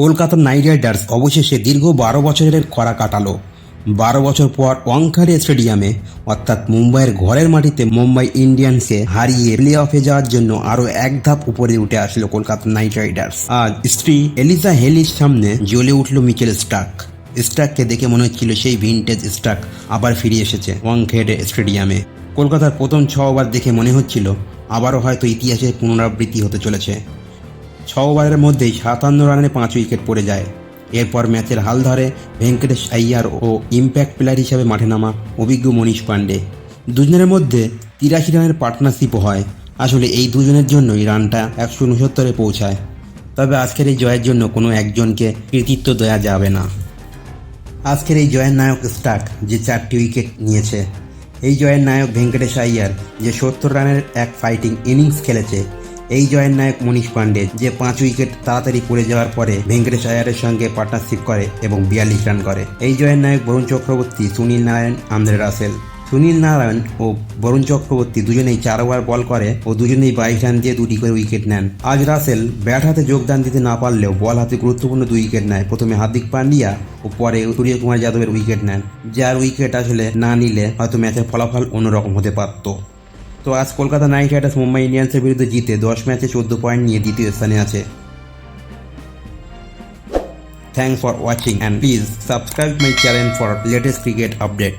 Kolkata night Riders অবশেষে দীর্ঘ 12 বছরের খরা কাটালো। 12 বছর পর ওয়াংখাড়ে স্টেডিয়ামে অর্থাৎ মুম্বাইয়ের ঘরের মাটিতে মুম্বাই ইন্ডিয়ান্সকে হারিয়ে প্লে অফে যাওয়ার জন্য আরও এক ধাপ উপরে উঠে আসলো কলকাতা নাইট রাইডার্স। আজ স্ত্রী এলিজা হেলির সামনে জ্বলে উঠল মিচেল স্টার্ক। স্টার্ককে দেখে মনে হচ্ছিল সেই ভিনটেজ স্টার্ক আবার ফিরে এসেছে ওয়াংখেড়ে স্টেডিয়ামে। কলকাতার প্রথম 6 ওভার দেখে মনে হচ্ছিল আবারও হয়তো ইতিহাসের পুনরাবৃত্তি হতে চলেছে। 6 ওভারের মধ্যেই 57 রানে 5 উইকেট পড়ে যায়। এরপর ম্যাচের হাল ধরে ভেঙ্কটেশ আইয়ার ও ইম্প্যাক্ট প্লেয়ার হিসেবে মাঠে নামা অভিজ্ঞ মনীষ পাণ্ডে। দুজনের মধ্যে 83 রানের পার্টনারশিপও হয়। আসলে এই দুজনের জন্যই রানটা 169-এ পৌঁছায়। তবে আজকের এই জয়ের জন্য কোনো একজনকে কৃতিত্ব দেওয়া যাবে না। আজকের এই জয়ের নায়ক স্টার্ক, যে 4টি উইকেট নিয়েছে। এই জয়ের নায়ক ভেঙ্কটেশ আইয়ার, যে 70 রানের এক ফাইটিং ইনিংস খেলেছে। এই জয়ের নায়ক মনীষ পাণ্ডে, যে 5 উইকেট তাড়াতাড়ি পড়ে যাওয়ার পরে ভেঙ্কটেশ আইয়ারের সঙ্গে পার্টনারশিপ করে এবং 42 রান করে। এই জয়ের নায়ক বরুণ চক্রবর্তী, সুনীল নারায়ণ, আন্দ্রে রাসেল। সুনীল নারায়ণ ও বরুণ চক্রবর্তী দুজনেই 4 ওভার বল করে ও দুজনেই 22 রান দিয়ে 2টি করে উইকেট নেন। আজ রাসেল ব্যাট হাতে যোগদান দিতে না পারলেও বল হাতে গুরুত্বপূর্ণ 2 উইকেট নেয়। প্রথমে হার্দিক পান্ডিয়া ও পরে সূর্যকুমার যাদবের উইকেট নেন, যার উইকেট আসলে না নিলে হয়তো ম্যাচের ফলাফল অন্যরকম হতে পারত। তো আজ কলকাতা নাইট রাইডার্স মুম্বাই ইন্ডিয়ান্সের বিরুদ্ধে জিতে 10 ম্যাচে 14 পয়েন্ট নিয়ে দ্বিতীয় স্থানে আছে। Thanks for watching and please subscribe my channel for latest cricket update.